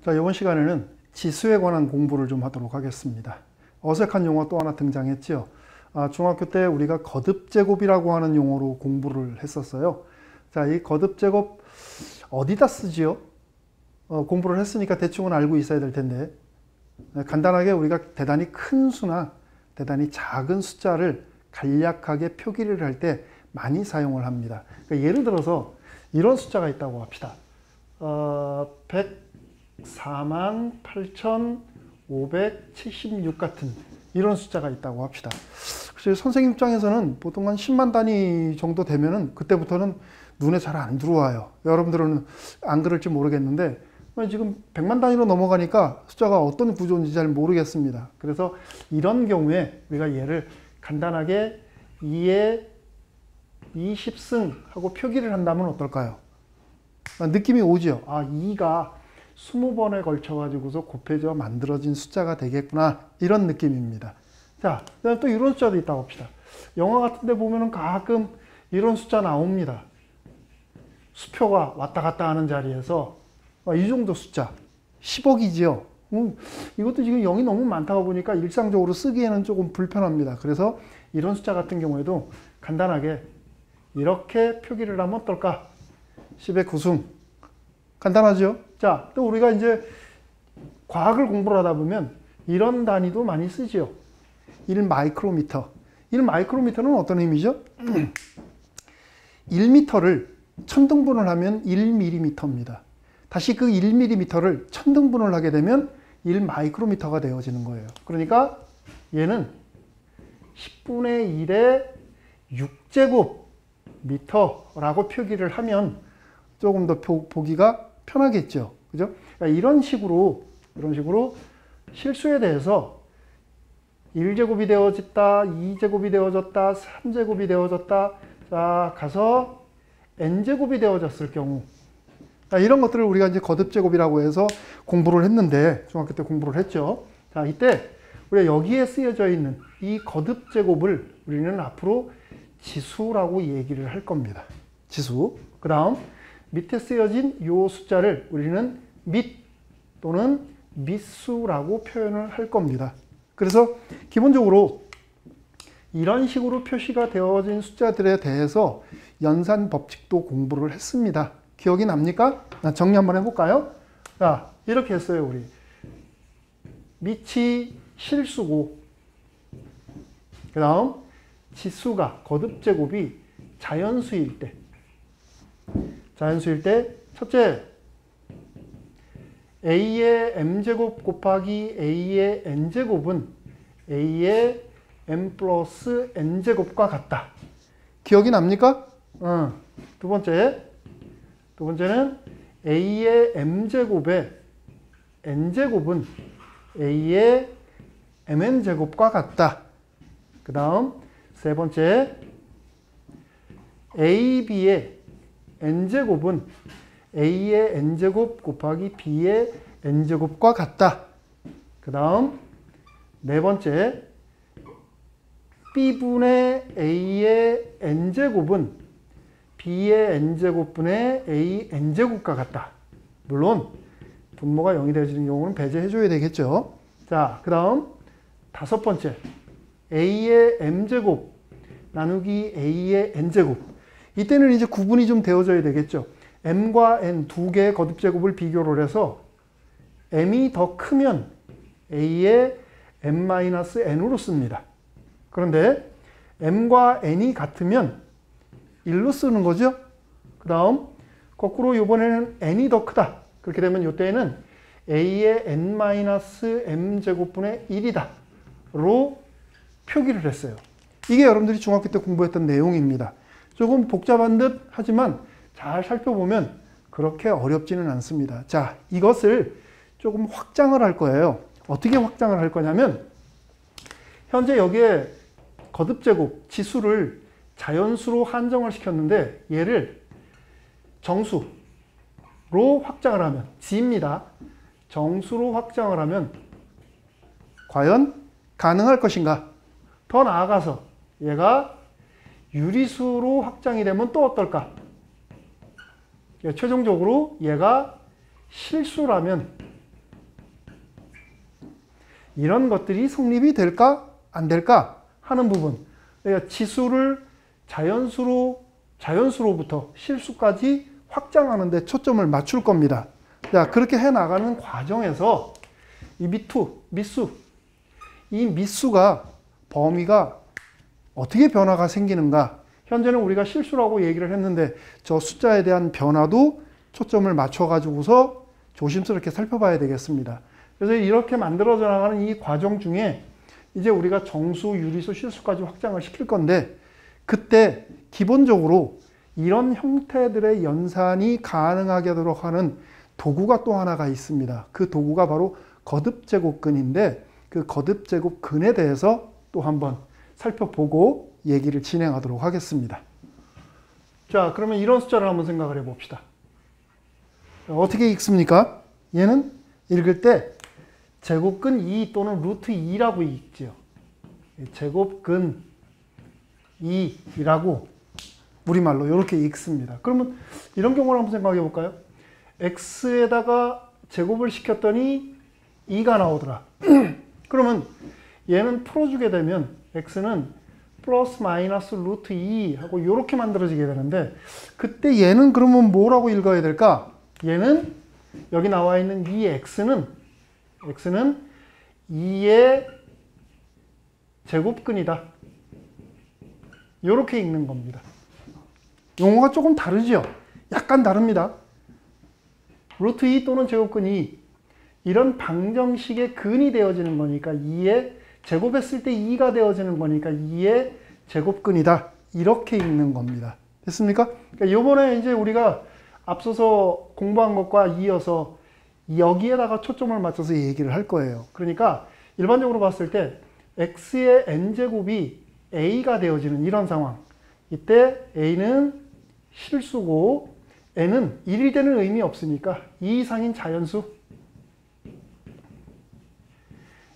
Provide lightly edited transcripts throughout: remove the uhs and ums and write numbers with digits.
자, 이번 시간에는 지수에 관한 공부를 좀 하도록 하겠습니다. 어색한 용어 또 하나 등장했죠. 중학교 때 우리가 거듭제곱이라고 하는 용어로 공부를 했었어요. 자, 이 거듭제곱 어디다 쓰지요? 공부를 했으니까 대충은 알고 있어야 될 텐데, 간단하게 우리가 대단히 큰 수나 대단히 작은 숫자를 간략하게 표기를 할 때 많이 사용을 합니다. 그러니까 예를 들어서 이런 숫자가 있다고 합시다. 104만 8,576 같은 이런 숫자가 있다고 합시다. 선생님 입장에서는 보통 한 10만 단위 정도 되면은 그때부터는 눈에 잘 안 들어와요. 여러분들은 안 그럴지 모르겠는데 지금 100만 단위로 넘어가니까 숫자가 어떤 구조인지 잘 모르겠습니다. 그래서 이런 경우에 우리가 얘를 간단하게 2의 20승 하고 표기를 한다면 어떨까요? 느낌이 오죠. 2가 20번에 걸쳐 가지고서 곱해져 만들어진 숫자가 되겠구나, 이런 느낌입니다. 자, 그다음에 또 이런 숫자도 있다고 합시다. 영화 같은 데 보면은 가끔 이런 숫자 나옵니다. 수표가 왔다 갔다 하는 자리에서 이 정도 숫자 10억이지요. 이것도 지금 0이 너무 많다고 보니까 일상적으로 쓰기에는 조금 불편합니다. 그래서 이런 숫자 같은 경우에도 간단하게 이렇게 표기를 하면 어떨까? 10의 9승. 간단하죠? 자, 또 우리가 이제 과학을 공부를 하다 보면 이런 단위도 많이 쓰죠. 1마이크로미터. 1마이크로미터는 어떤 의미죠? 1m를 1000등분을 하면 1mm입니다. 다시 그 1mm를 1000등분을 하게 되면 1마이크로미터가 되어지는 거예요. 그러니까 얘는 10분의 1의 6제곱미터라고 표기를 하면 조금 더 보기가 편하겠죠. 그죠? 그러니까 이런 식으로 실수에 대해서 1제곱이 되어졌다, 2제곱이 되어졌다, 3제곱이 되어졌다, 자, 가서 n제곱이 되어졌을 경우, 이런 것들을 우리가 이제 거듭제곱이라고 해서 공부를 했는데, 중학교 때 공부를 했죠. 자, 이때 우리가 여기에 쓰여져 있는 이 거듭제곱을 우리는 앞으로 지수라고 얘기를 할 겁니다. 지수. 그 다음 밑에 쓰여진 이 숫자를 우리는 밑 또는 밑수라고 표현을 할 겁니다. 그래서 기본적으로 이런 식으로 표시가 되어진 숫자들에 대해서 연산 법칙도 공부를 했습니다. 기억이 납니까? 정리 한번 해볼까요? 자, 이렇게 했어요, 우리. 밑이 실수고, 그 다음 지수가, 거듭제곱이 자연수일 때, 첫째, a의 m제곱 곱하기 a의 n제곱은 a의 m 플러스 n제곱과 같다. 기억이 납니까? 두 번째는 a의 m제곱의 n제곱은 a의 mn제곱과 같다. 그 다음 세 번째, ab의 n제곱은 a의 n제곱 곱하기 b의 n제곱과 같다. 그 다음 네 번째, b분의 a의 n제곱은 b의 n제곱분의 a n제곱과 같다. 물론 분모가 0이 되어지는 경우는 배제해 줘야 되겠죠. 자, 그 다음 다섯 번째, a의 m제곱 나누기 a의 n제곱. 이때는 이제 구분이 좀 되어져야 되겠죠. m과 n 두 개의 거듭제곱을 비교를 해서 m이 더 크면 a의 m-n으로 씁니다. 그런데 m과 n이 같으면 1로 쓰는 거죠. 그 다음 거꾸로 이번에는 n이 더 크다. 그렇게 되면 이때는 a의 n-m제곱분의 1이다 로 표기를 했어요. 이게 여러분들이 중학교 때 공부했던 내용입니다. 조금 복잡한 듯 하지만 잘 살펴보면 그렇게 어렵지는 않습니다. 자, 이것을 조금 확장을 할 거예요. 어떻게 확장을 할 거냐면, 현재 여기에 거듭제곱, 지수를 자연수로 한정을 시켰는데 얘를 정수로 확장을 하면, 지입니다. 정수로 확장을 하면 과연 가능할 것인가? 더 나아가서 얘가 유리수로 확장이 되면 또 어떨까? 최종적으로 얘가 실수라면 이런 것들이 성립이 될까 안 될까 하는 부분. 그러니까 지수를 자연수로부터 실수까지 확장하는 데 초점을 맞출 겁니다. 자, 그렇게 해 나가는 과정에서 이 미수, 이 미수가 범위가 어떻게 변화가 생기는가? 현재는 우리가 실수라고 얘기를 했는데 저 숫자에 대한 변화도 초점을 맞춰가지고서 조심스럽게 살펴봐야 되겠습니다. 그래서 이렇게 만들어져 나가는 이 과정 중에 이제 우리가 정수, 유리수, 실수까지 확장을 시킬 건데 그때 기본적으로 이런 형태들의 연산이 가능하게 하도록 하는 도구가 또 하나가 있습니다. 그 도구가 바로 거듭제곱근인데 그 거듭제곱근에 대해서 또 한번 살펴보고 얘기를 진행하도록 하겠습니다. 자, 그러면 이런 숫자를 한번 생각을 해봅시다. 어떻게 읽습니까? 얘는 읽을 때 제곱근 2 또는 루트 2라고 읽지요. 제곱근 2라고 우리말로 이렇게 읽습니다. 그러면 이런 경우를 한번 생각해 볼까요? x에다가 제곱을 시켰더니 2가 나오더라. 그러면 얘는 풀어주게 되면 x는 플러스 마이너스 루트 2 하고 이렇게 만들어지게 되는데 그때 얘는 그러면 뭐라고 읽어야 될까? 얘는 여기 나와 있는 이 x는 2의 제곱근이다. 이렇게 읽는 겁니다. 용어가 조금 다르죠? 약간 다릅니다. 루트 2 또는 제곱근 2 이런 방정식의 근이 되어지는 거니까 2의 제곱했을 때 2가 되어지는 거니까 2의 제곱근이다. 이렇게 읽는 겁니다. 됐습니까? 그러니까 요번에 이제 우리가 앞서서 공부한 것과 이어서 여기에다가 초점을 맞춰서 얘기를 할 거예요. 그러니까 일반적으로 봤을 때 x의 n제곱이 a가 되어지는 이런 상황. 이때 a는 실수고 n은 1이 되는 의미 없으니까 2 이상인 자연수.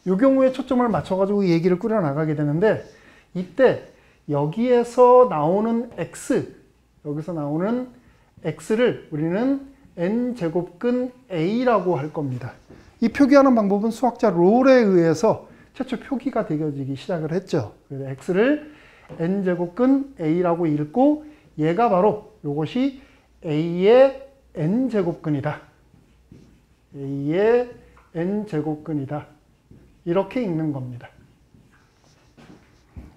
이 경우에 초점을 맞춰가지고 얘기를 꾸려나가게 되는데 이때 여기에서 나오는 x를 우리는 n제곱근 a라고 할 겁니다. 이 표기하는 방법은 수학자 롤에 의해서 최초 표기가 되어지기 시작을 했죠. 그래서 x를 n제곱근 a라고 읽고 얘가 바로 이것이 a의 n제곱근이다. a의 n제곱근이다. 이렇게 읽는 겁니다.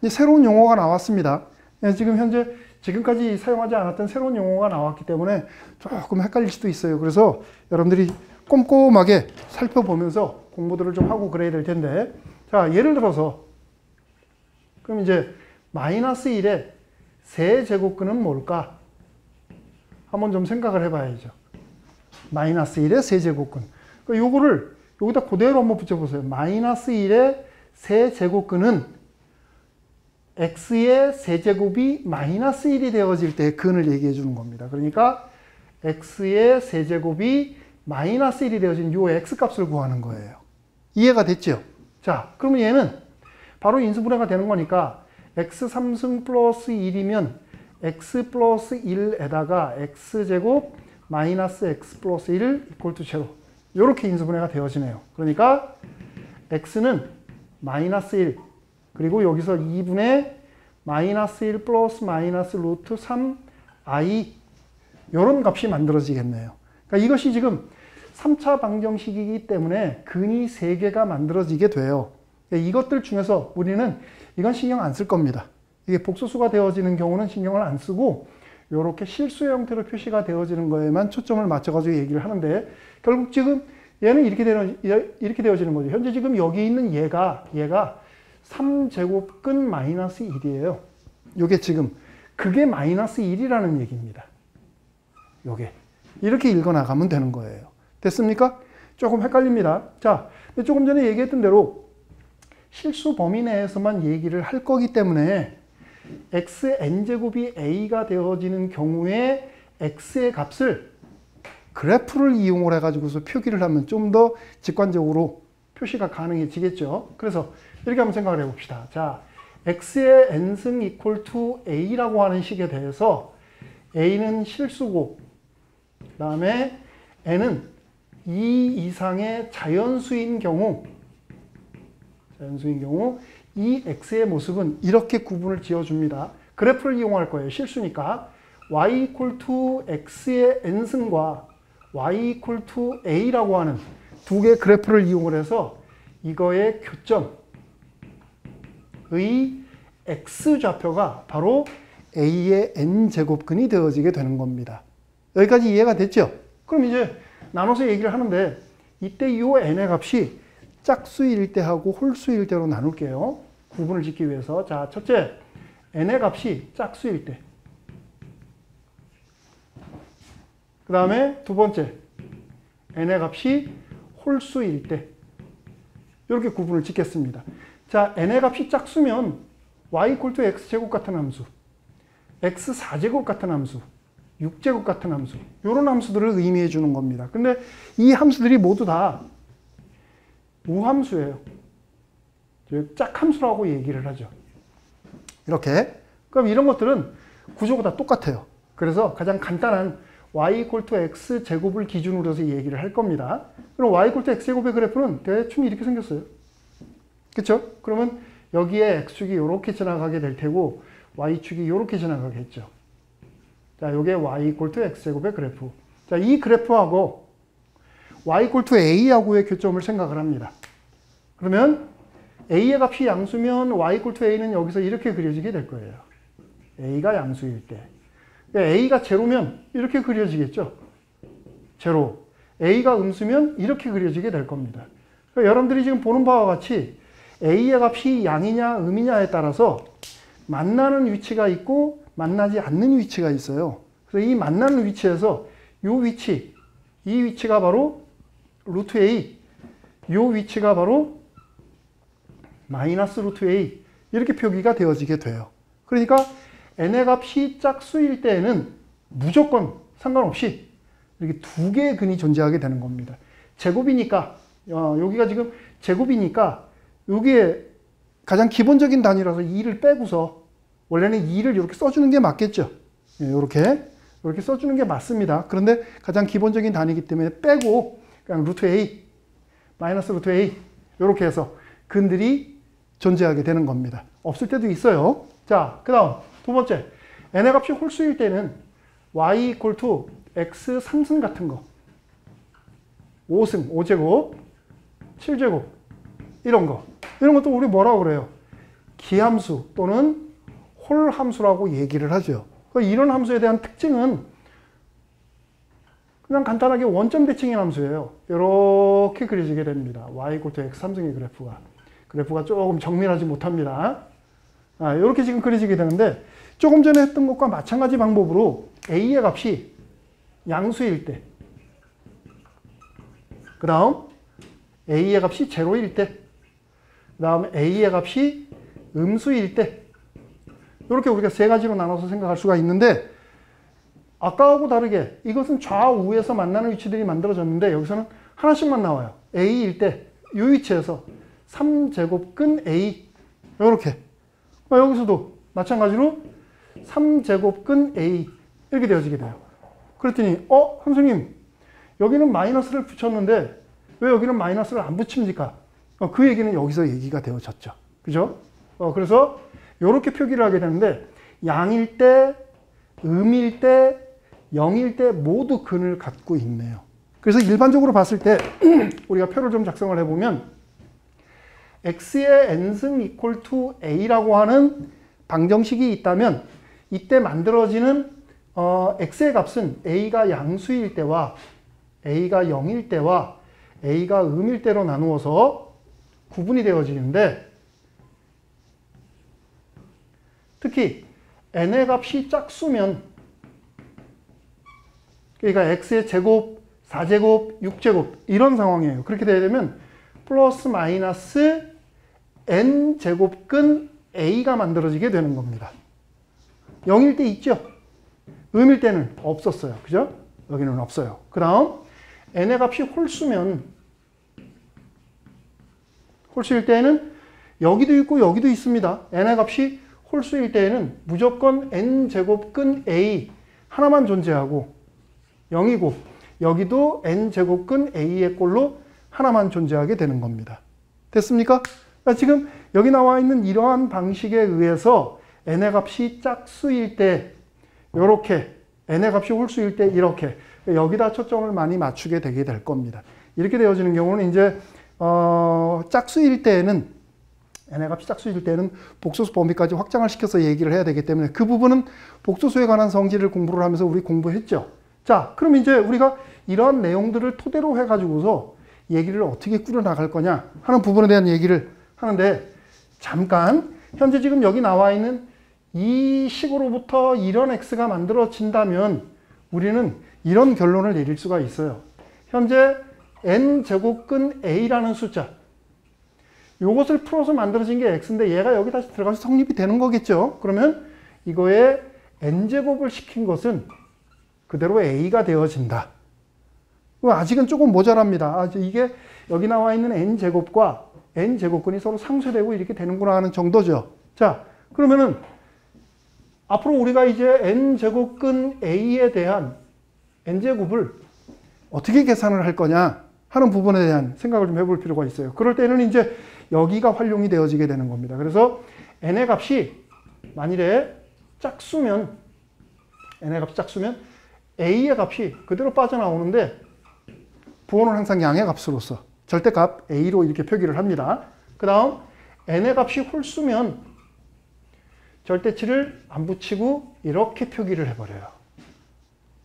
새로운 용어가 나왔습니다. 지금까지 사용하지 않았던 새로운 용어가 나왔기 때문에 조금 헷갈릴 수도 있어요. 그래서 여러분들이 꼼꼼하게 살펴보면서 공부들을 좀 하고 그래야 될 텐데, 자, 예를 들어서 그럼 이제 마이너스 1의 세제곱근은 뭘까? 한번 좀 생각을 해봐야죠. 마이너스 1의 세제곱근. 요거를 여기다 그대로 한번 붙여보세요. 마이너스 1의 세제곱근은 x의 세제곱이 마이너스 1이 되어질 때 근을 얘기해 주는 겁니다. 그러니까 x의 세제곱이 마이너스 1이 되어진 요 x값을 구하는 거예요. 이해가 됐죠? 자, 그러면 얘는 바로 인수분해가 되는 거니까 x 3승 플러스 1이면 x 플러스 1에다가 x제곱 마이너스 x 플러스 1 이퀄 투 제로. 이렇게 인수분해가 되어지네요. 그러니까 x는 마이너스 1 그리고 여기서 2분의 마이너스 1 플러스 마이너스 루트 3i 이런 값이 만들어지겠네요. 그러니까 이것이 지금 3차 방정식이기 때문에 근이 3개가 만들어지게 돼요. 이것들 중에서 우리는 이건 신경 안 쓸 겁니다. 이게 복소수가 되어지는 경우는 신경을 안 쓰고 이렇게 실수의 형태로 표시가 되어지는 거에만 초점을 맞춰가지고 얘기를 하는데 결국 지금 얘는 이렇게 되어지는 거죠. 현재 지금 여기 있는 얘가 3제곱근 마이너스 1이에요. 요게 지금 그게 마이너스 1이라는 얘기입니다. 요게 이렇게 읽어나가면 되는 거예요. 됐습니까? 조금 헷갈립니다. 자, 조금 전에 얘기했던 대로 실수 범위 내에서만 얘기를 할 거기 때문에 x n제곱이 a가 되어지는 경우에 x의 값을 그래프를 이용을 해가지고서 표기를 하면 좀 더 직관적으로 표시가 가능해지겠죠. 그래서 이렇게 한번 생각을 해봅시다. 자, x의 n승 equal to a라고 하는 식에 대해서 a는 실수고 그 다음에 n은 2 이상의 자연수인 경우 자, 연수인 경우 이 x의 모습은 이렇게 구분을 지어줍니다. 그래프를 이용할 거예요. 실수니까. y equal to x의 n승과 y equal to a라고 하는 두 개의 그래프를 이용을 해서 이거의 교점의 x좌표가 바로 a의 n제곱근이 되어지게 되는 겁니다. 여기까지 이해가 됐죠? 그럼 이제 나눠서 얘기를 하는데 이때 이 n의 값이 짝수일 때하고 홀수일 때로 나눌게요. 구분을 짓기 위해서. 자, 첫째, n의 값이 짝수일 때. 그 다음에 두 번째, n의 값이 홀수일 때. 이렇게 구분을 짓겠습니다. 자, n의 값이 짝수면 y equal to x제곱 같은 함수, x 4제곱 같은 함수, 6제곱 같은 함수, 이런 함수들을 의미해 주는 겁니다. 근데 이 함수들이 모두 다 우함수예요. 짝함수라고 얘기를 하죠. 이렇게. 그럼 이런 것들은 구조가 다 똑같아요. 그래서 가장 간단한 y equal to x 제곱을 기준으로 해서 얘기를 할 겁니다. 그럼 y equal to x 제곱의 그래프는 대충 이렇게 생겼어요. 그렇죠? 그러면 여기에 x축이 이렇게 지나가게 될 테고 y축이 이렇게 지나가겠죠. 자, 이게 y equal to x 제곱의 그래프. 자, 이 그래프하고 y equal to a하고의 교점을 생각을 합니다. 그러면 a의 값이 양수면 y equal to a는 여기서 이렇게 그려지게 될 거예요. a가 양수일 때. a가 제로면 이렇게 그려지겠죠. 제로. a가 음수면 이렇게 그려지게 될 겁니다. 그러니까 여러분들이 지금 보는 바와 같이 a의 값이 양이냐 음이냐에 따라서 만나는 위치가 있고 만나지 않는 위치가 있어요. 그래서 이 만나는 위치에서 이 위치, 이 위치가 바로 루트 a, 이 위치가 바로 마이너스 루트 a, 이렇게 표기가 되어지게 돼요. 그러니까 n의 값이 짝수일 때에는 무조건 상관없이 이렇게 두 개의 근이 존재하게 되는 겁니다. 제곱이니까, 여기가 지금 제곱이니까 여기에 가장 기본적인 단위라서 2를 빼고서 원래는 2를 이렇게 써주는 게 맞겠죠. 이렇게 써주는 게 맞습니다. 그런데 가장 기본적인 단위이기 때문에 빼고 그냥 루트 a, 마이너스 루트 a 이렇게 해서 근들이 존재하게 되는 겁니다. 없을 때도 있어요. 자, 그 다음 두 번째, n의 값이 홀수일 때는 y equal to x 3승 같은 거, 5승, 5제곱, 7제곱 이런 것도 우리 뭐라고 그래요? 기함수 또는 홀함수라고 얘기를 하죠. 이런 함수에 대한 특징은 그냥 간단하게 원점 대칭인 함수예요. 이렇게 그려지게 됩니다. y equal to x 3승의 그래프가 조금 정밀하지 못합니다. 이렇게 지금 그려지게 되는데 조금 전에 했던 것과 마찬가지 방법으로 a의 값이 양수일 때, 그 다음 a의 값이 제로일 때, 그 다음 a의 값이 음수일 때, 이렇게 우리가 세 가지로 나눠서 생각할 수가 있는데 아까하고 다르게 이것은 좌우에서 만나는 위치들이 만들어졌는데 여기서는 하나씩만 나와요. a일 때 이 위치에서 3제곱근 a, 이렇게. 여기서도 마찬가지로 3제곱근 a 이렇게 되어지게 돼요. 그랬더니 선생님 여기는 마이너스를 붙였는데 왜 여기는 마이너스를 안 붙입니까? 그 얘기는 여기서 얘기가 되어졌죠. 그죠? 그래서 이렇게 표기를 하게 되는데 양일 때, 음일 때, 영일 때 모두 근을 갖고 있네요. 그래서 일반적으로 봤을 때 우리가 표를 좀 작성을 해보면 x의 n승 equal to a라고 하는 방정식이 있다면 이때 만들어지는 x의 값은 a가 양수일 때와 a가 0일 때와 a가 음일 때로 나누어서 구분이 되어지는데 특히 n의 값이 짝수면 그러니까 x의 제곱, 4제곱, 6제곱 이런 상황이에요. 그렇게 되면 플러스 마이너스 n제곱근 a가 만들어지게 되는 겁니다. 0일 때 있죠? 음일 때는 없었어요. 그죠? 여기는 없어요. 그 다음 n의 값이 홀수면 홀수일 때에는 여기도 있고 여기도 있습니다. n의 값이 홀수일 때에는 무조건 n제곱근 a 하나만 존재하고 0이고 여기도 n제곱근 a의 꼴로 하나만 존재하게 되는 겁니다. 됐습니까? 지금 여기 나와 있는 이러한 방식에 의해서 n의 값이 짝수일 때 이렇게, n의 값이 홀수일 때 이렇게, 여기다 초점을 많이 맞추게 되게 될 겁니다. 이렇게 되어지는 경우는 이제 짝수일 때에는, n의 값이 짝수일 때는 복소수 범위까지 확장을 시켜서 얘기를 해야 되기 때문에 그 부분은 복소수에 관한 성질을 공부를 하면서 우리 공부했죠. 자, 그럼 이제 우리가 이런 내용들을 토대로 해가지고서 얘기를 어떻게 꾸려나갈 거냐 하는 부분에 대한 얘기를 하는데, 잠깐 현재 지금 여기 나와 있는 이 식으로부터 이런 x가 만들어진다면 우리는 이런 결론을 내릴 수가 있어요. 현재 n제곱근 a라는 숫자, 이것을 풀어서 만들어진 게 x인데 얘가 여기 다시 들어가서 성립이 되는 거겠죠. 그러면 이거에 n제곱을 시킨 것은 그대로 a가 되어진다. 아직은 조금 모자랍니다. 이게 여기 나와 있는 n제곱과 n제곱근이 서로 상쇄되고 이렇게 되는구나 하는 정도죠. 자, 그러면은 앞으로 우리가 이제 n제곱근 a에 대한 n제곱을 어떻게 계산을 할 거냐 하는 부분에 대한 생각을 좀 해볼 필요가 있어요. 그럴 때는 이제 여기가 활용이 되어지게 되는 겁니다. 그래서 n의 값이 만일에 짝수면, n의 값이 짝수면 a의 값이 그대로 빠져나오는데 부호는 항상 양의 값으로서 절대값 a로 이렇게 표기를 합니다. 그 다음 n의 값이 홀수면 절대치를 안 붙이고 이렇게 표기를 해버려요.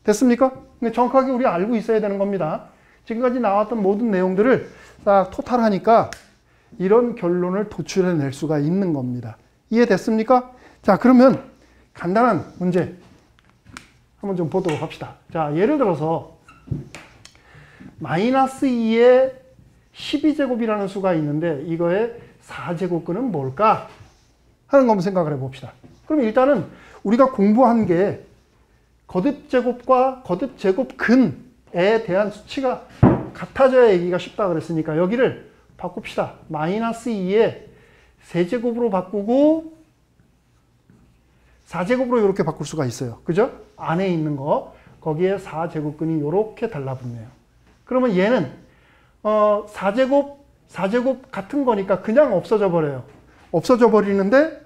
됐습니까? 근데 정확하게 우리 알고 있어야 되는 겁니다. 지금까지 나왔던 모든 내용들을 딱 토탈하니까 이런 결론을 도출해낼 수가 있는 겁니다. 이해됐습니까? 자, 그러면 간단한 문제 한번 좀 보도록 합시다. 자, 예를 들어서 마이너스 2의 12제곱이라는 수가 있는데 이거의 4제곱근은 뭘까? 하는 거 한번 생각을 해봅시다. 그럼 일단은 우리가 공부한 게 거듭제곱과 거듭제곱근에 대한 수치가 같아져야 얘기가 쉽다 그랬으니까 여기를 바꿉시다. 마이너스 2의 세제곱으로 바꾸고 4제곱으로 이렇게 바꿀 수가 있어요. 그죠? 안에 있는 거 거기에 4제곱근이 이렇게 달라붙네요. 그러면 얘는 4제곱 같은 거니까 그냥 없어져 버려요. 없어져 버리는데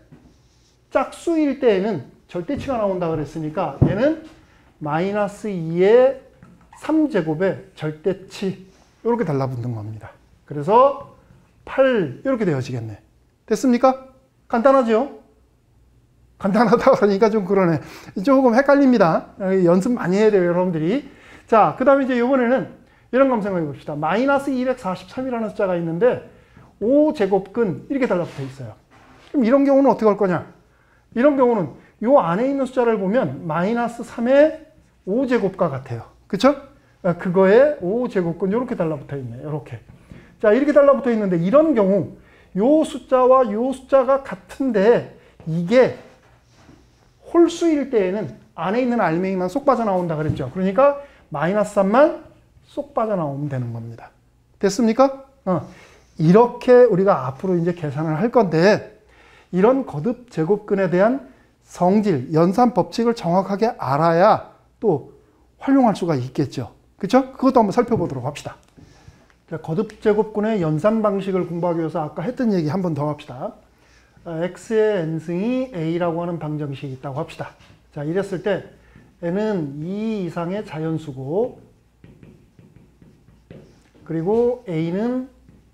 짝수일 때에는 절대치가 나온다 그랬으니까 얘는 마이너스 2의 3제곱에 절대치 이렇게 달라붙는 겁니다. 그래서 8 이렇게 되어지겠네. 됐습니까? 간단하죠? 간단하다 그러니까 좀 그러네. 조금 헷갈립니다. 연습 많이 해야 돼요, 여러분들이. 자, 그 다음에 이제 이번에는 이런 거 한번 생각해 봅시다. 마이너스 243이라는 숫자가 있는데 5제곱근 이렇게 달라붙어 있어요. 그럼 이런 경우는 어떻게 할 거냐? 이런 경우는 이 안에 있는 숫자를 보면 마이너스 3의 5제곱과 같아요. 그쵸? 그거에 5제곱근 이렇게 달라붙어 있네. 이렇게. 자, 이렇게 달라붙어 있는데 이런 경우 이 숫자와 이 숫자가 같은데 이게 홀수일 때에는 안에 있는 알맹이만 쏙 빠져나온다 그랬죠. 그러니까 마이너스 3만 쏙 빠져나오면 되는 겁니다. 됐습니까? 이렇게 우리가 앞으로 이제 계산을 할 건데 이런 거듭 제곱근에 대한 성질, 연산 법칙을 정확하게 알아야 또 활용할 수가 있겠죠. 그렇죠? 그것도 한번 살펴보도록 합시다. 자, 거듭 제곱근의 연산 방식을 공부하기 위해서 아까 했던 얘기 한 번 더 합시다. x의 n승이 a라고 하는 방정식이 있다고 합시다. 자, 이랬을 때 n은 2 이상의 자연수고 그리고 a는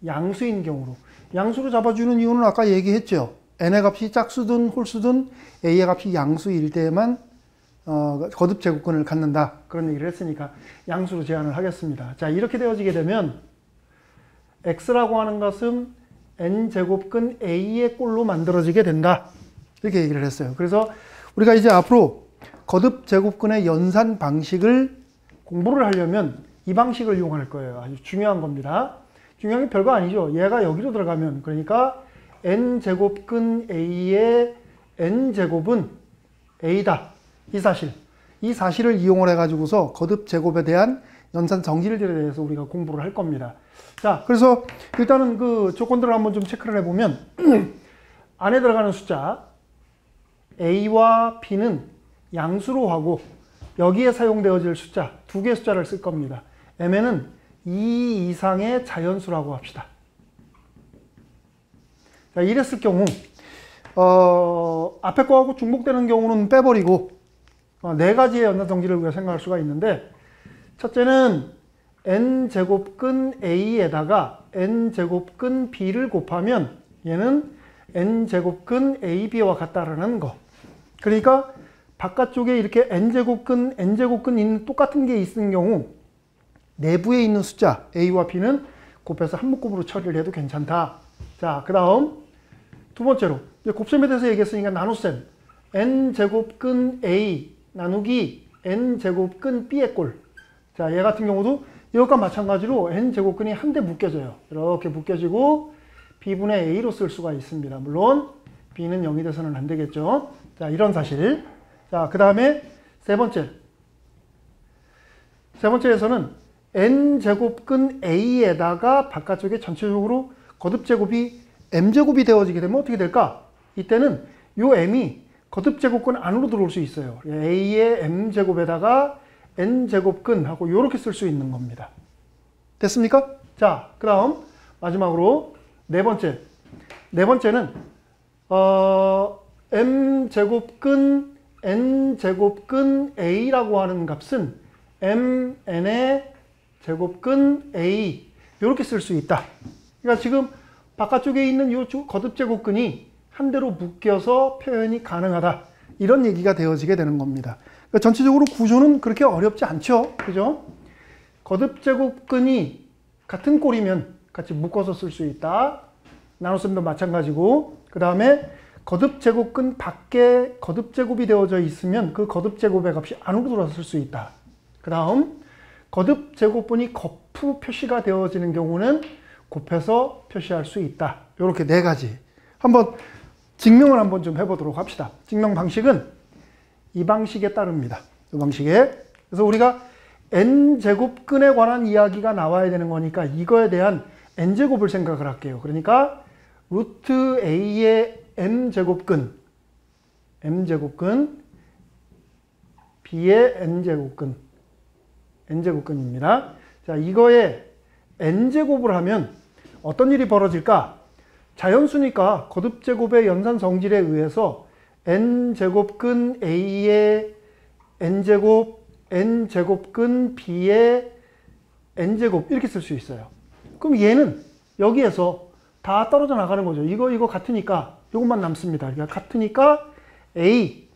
양수인 경우로, 양수로 잡아주는 이유는 아까 얘기했죠. n의 값이 짝수든 홀수든 a의 값이 양수일 때에만 거듭 제곱근을 갖는다. 그런 얘기를 했으니까 양수로 제한을 하겠습니다. 자, 이렇게 되어지게 되면 x라고 하는 것은 n제곱근 a의 꼴로 만들어지게 된다. 이렇게 얘기를 했어요. 그래서 우리가 이제 앞으로 거듭 제곱근의 연산 방식을 공부를 하려면 이 방식을 이용할 거예요. 아주 중요한 겁니다. 중요한 게 별거 아니죠. 얘가 여기로 들어가면, 그러니까 n제곱근 a의 n제곱은 a다. 이 사실을 이용을 해가지고서 거듭 제곱에 대한 연산 정질들에 대해서 우리가 공부를 할 겁니다. 자, 그래서 일단은 그 조건들을 한번 좀 체크를 해보면 안에 들어가는 숫자 a와 b는 양수로 하고 여기에 사용되어질 숫자 두 개의 숫자를 쓸 겁니다. m에는 2 이상의 자연수라고 합시다. 자, 이랬을 경우 앞에 거하고 중복되는 경우는 빼버리고 네 가지의 연산성질을 우리가 생각할 수가 있는데, 첫째는 n제곱근 a에다가 n제곱근 b를 곱하면 얘는 n제곱근 ab와 같다라는 거. 그러니까 바깥쪽에 이렇게 n제곱근 있는 똑같은 게 있는 경우 내부에 있는 숫자 a와 b는 곱해서 한 묶음으로 처리를 해도 괜찮다. 자, 그 다음 두 번째로 곱셈에 대해서 얘기했으니까 나눗셈 n제곱근 a 나누기 n제곱근 b의 꼴. 자, 얘 같은 경우도 이것과 마찬가지로 n제곱근이 한 대 묶여져요. 이렇게 묶여지고 b분의 a로 쓸 수가 있습니다. 물론 b는 0이 돼서는 안 되겠죠. 자, 이런 사실. 자, 그 다음에 세 번째에서는 n제곱근 a에다가 바깥쪽에 전체적으로 거듭제곱이 m제곱이 되어지게 되면 어떻게 될까? 이때는 요 m이 거듭제곱근 안으로 들어올 수 있어요. a의 m제곱에다가 n제곱근하고 이렇게 쓸 수 있는 겁니다. 됐습니까? 자, 그 다음 마지막으로 네 번째는 m제곱근 n제곱근 a라고 하는 값은 mn의 제곱근 a 이렇게 쓸 수 있다. 그러니까 지금 바깥쪽에 있는 이 거듭제곱근이 한 대로 묶여서 표현이 가능하다. 이런 얘기가 되어지게 되는 겁니다. 그러니까 전체적으로 구조는 그렇게 어렵지 않죠. 그죠? 거듭제곱근이 같은 꼴이면 같이 묶어서 쓸 수 있다. 나눗셈도 마찬가지고, 그 다음에 거듭제곱근 밖에 거듭제곱이 되어져 있으면 그 거듭제곱의 값이 안으로 들어서 쓸 수 있다. 그 다음 거듭제곱분이 거푸 표시가 되어지는 경우는 곱해서 표시할 수 있다. 이렇게 네 가지. 한번 증명을 한번 좀 해보도록 합시다. 증명 방식은 이 방식에 따릅니다. 이 방식에. 그래서 우리가 n제곱근에 관한 이야기가 나와야 되는 거니까 이거에 대한 n제곱을 생각을 할게요. 그러니까 루트 a의 m제곱근 b의 n제곱근입니다. 자, 이거에 n제곱을 하면 어떤 일이 벌어질까? 자연수니까 거듭제곱의 연산성질에 의해서 n제곱근 a의 n제곱, n제곱근 b의 n제곱 이렇게 쓸 수 있어요. 그럼 얘는 여기에서 다 떨어져 나가는 거죠. 이거 같으니까 이것만 남습니다. 그러니까 같으니까 a,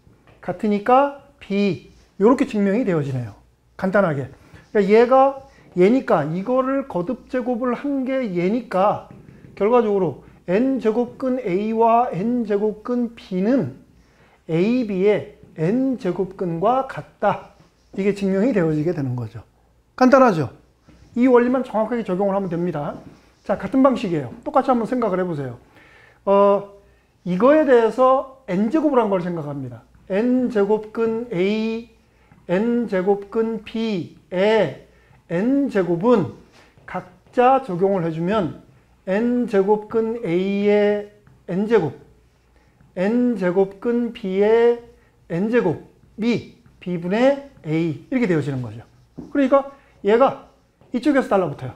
같으니까 b 이렇게 증명이 되어지네요. 간단하게. 그러니까 얘니까 이거를 거듭제곱을 한 게 얘니까 결과적으로 n제곱근 a와 n제곱근 b는 ab의 n제곱근과 같다. 이게 증명이 되어지게 되는 거죠. 간단하죠? 이 원리만 정확하게 적용을 하면 됩니다. 자, 같은 방식이에요. 똑같이 한번 생각을 해보세요. 이거에 대해서 n제곱을 한 걸 생각합니다. n제곱근 a, n제곱근 b의 n제곱은 각자 적용을 해주면 n제곱근 a의 n제곱, n제곱근 b의 n제곱이 b분의 a 이렇게 되어지는 거죠. 그러니까 얘가 이쪽에서 달라붙어요.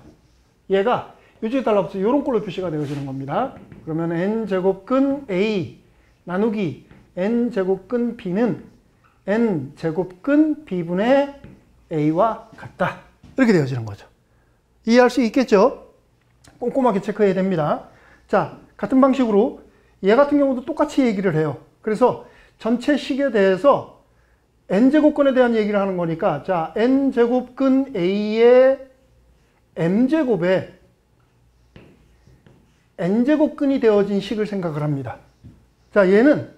얘가 이쪽에 달라붙어서 이런 꼴로 표시가 되어지는 겁니다. 그러면 n제곱근 a 나누기 n제곱근 b는 n제곱근 b분의 a와 같다. 이렇게 되어지는 거죠. 이해할 수 있겠죠? 꼼꼼하게 체크해야 됩니다. 자, 같은 방식으로 얘 같은 경우도 똑같이 얘기를 해요. 그래서 전체 식에 대해서 n제곱근에 대한 얘기를 하는 거니까, 자, n제곱근 a의 m제곱에 n제곱근이 되어진 식을 생각을 합니다. 자, 얘는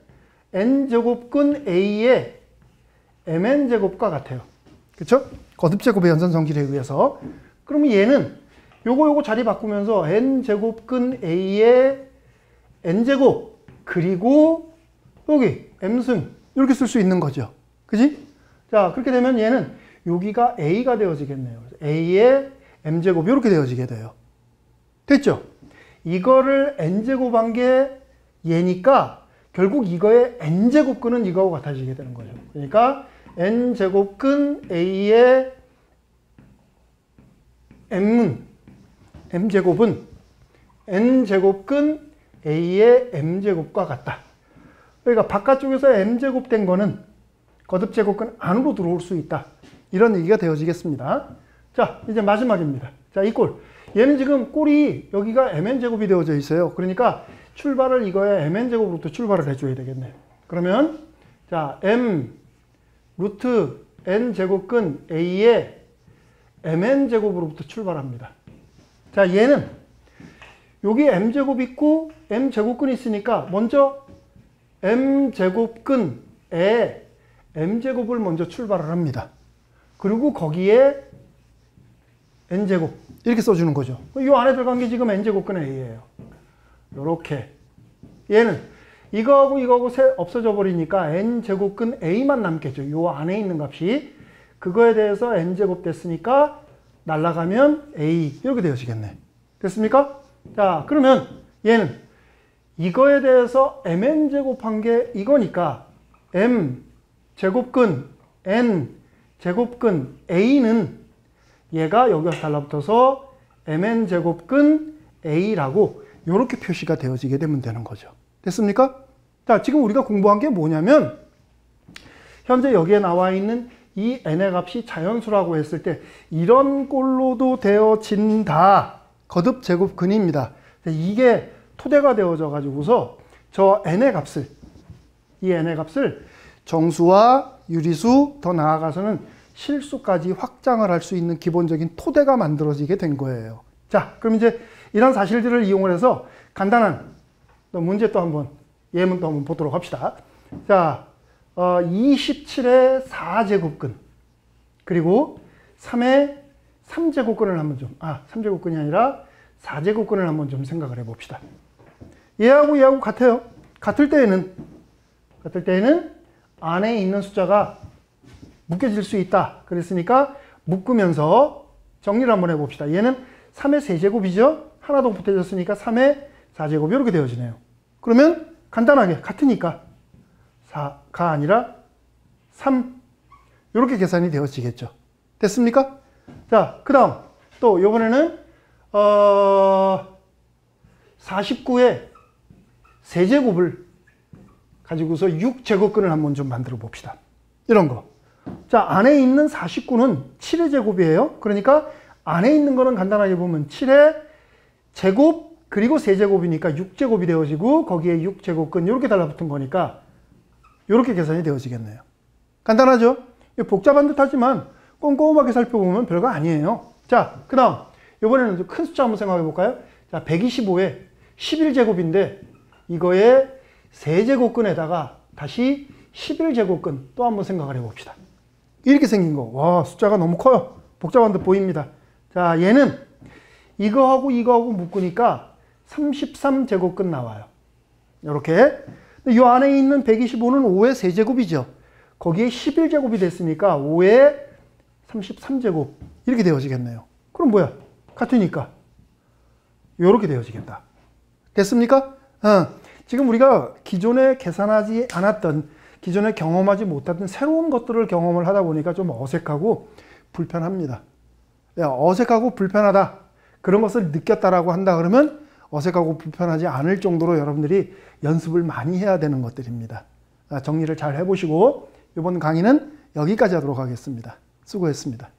n제곱근 a의 mn제곱과 같아요. 그렇죠? 거듭제곱의 연산성질에 의해서. 그러면 얘는 요거 자리 바꾸면서 n제곱근 a의 n제곱 그리고 여기 m승 이렇게 쓸 수 있는 거죠. 그지? 자, 그렇게 되면 얘는 여기가 a가 되어지겠네요. a의 m제곱 이렇게 되어지게 돼요. 됐죠? 이거를 n제곱한 게 얘니까 결국 이거의 n제곱근은 이거하고 같아지게 되는 거죠. 그러니까 n제곱근 a의 m제곱은 n제곱근 a의 m제곱과 같다. 그러니까 바깥쪽에서 m제곱 된 거는 거듭제곱근 안으로 들어올 수 있다. 이런 얘기가 되어지겠습니다. 자, 이제 마지막입니다. 자, 이 꼴. 얘는 지금 꼴이 여기가 mn제곱이 되어져 있어요. 그러니까 출발을 이거에 mn제곱으로부터 출발을 해줘야 되겠네. 그러면 자, m 루트 n제곱근 a의 mn제곱으로부터 출발합니다. 자, 얘는 여기 m제곱 있고 m제곱근이 있으니까 먼저 m제곱근에 m제곱을 먼저 출발을 합니다. 그리고 거기에 n제곱 이렇게 써주는 거죠. 이 안에 들어간 게 지금 n제곱근 a예요. 요렇게. 얘는 이거하고 이거하고 없어져 버리니까 n제곱근 a만 남겠죠. 요 안에 있는 값이. 그거에 대해서 n제곱 됐으니까 날라가면 a 이렇게 되어지겠네. 됐습니까? 자, 그러면 얘는 이거에 대해서 mn제곱한 게 이거니까 m제곱근 n제곱근 a는 얘가 여기서 달라붙어서 mn제곱근 a라고 이렇게 표시가 되어지게 되면 되는 거죠. 됐습니까? 자, 지금 우리가 공부한 게 뭐냐면 현재 여기에 나와 있는 이 n의 값이 자연수라고 했을 때 이런 꼴로도 되어진다. 거듭제곱근입니다. 이게 토대가 되어져 가지고서 저 n의 값을 이 n의 값을 정수와 유리수 더 나아가서는 실수까지 확장을 할 수 있는 기본적인 토대가 만들어지게 된 거예요. 자, 그럼 이제 이런 사실들을 이용을 해서 간단한 문제 또 한번 예문 또 한번 보도록 합시다. 자, 27의 4제곱근 그리고 3의 3제곱근을 한번 좀 3제곱근이 아니라 4제곱근을 한번 좀 생각을 해 봅시다. 얘하고 같아요. 같을 때에는 안에 있는 숫자가 묶여질 수 있다. 그랬으니까 묶으면서 정리를 한번 해봅시다. 얘는 3의 세제곱이죠. 하나 더 붙여졌으니까 3의 4제곱 이렇게 되어지네요. 그러면 간단하게 같으니까 4가 아니라 3 이렇게 계산이 되어지겠죠. 됐습니까? 자, 그 다음 또 이번에는 49의 세제곱을 가지고서 6제곱근을 한번 좀 만들어 봅시다. 이런 거. 자, 안에 있는 49는 7의 제곱이에요. 그러니까 안에 있는 거는 간단하게 보면 7의 제곱 그리고 세제곱이니까 6제곱이 되어지고 거기에 6제곱근 이렇게 달라붙은 거니까 이렇게 계산이 되어지겠네요. 간단하죠? 복잡한 듯 하지만 꼼꼼하게 살펴보면 별거 아니에요. 자, 그 다음 이번에는 큰 숫자 한번 생각해 볼까요? 자, 125에 11제곱인데 이거에 세제곱근에다가 다시 11제곱근 또 한번 생각을 해봅시다. 이렇게 생긴 거. 와, 숫자가 너무 커요. 복잡한 듯 보입니다. 자, 얘는 이거하고 이거하고 묶으니까 33제곱근 나와요. 이렇게. 이 안에 있는 125는 5의 세제곱이죠. 거기에 11제곱이 됐으니까 5의 33제곱 이렇게 되어지겠네요. 그럼 뭐야? 같으니까 이렇게 되어지겠다. 됐습니까? 지금 우리가 기존에 계산하지 않았던 기존에 경험하지 못했던 새로운 것들을 경험을 하다 보니까 좀 어색하고 불편합니다. 어색하고 불편하다. 그런 것을 느꼈다라고 한다 그러면 어색하고 불편하지 않을 정도로 여러분들이 연습을 많이 해야 되는 것들입니다. 정리를 잘 해보시고 이번 강의는 여기까지 하도록 하겠습니다. 수고했습니다.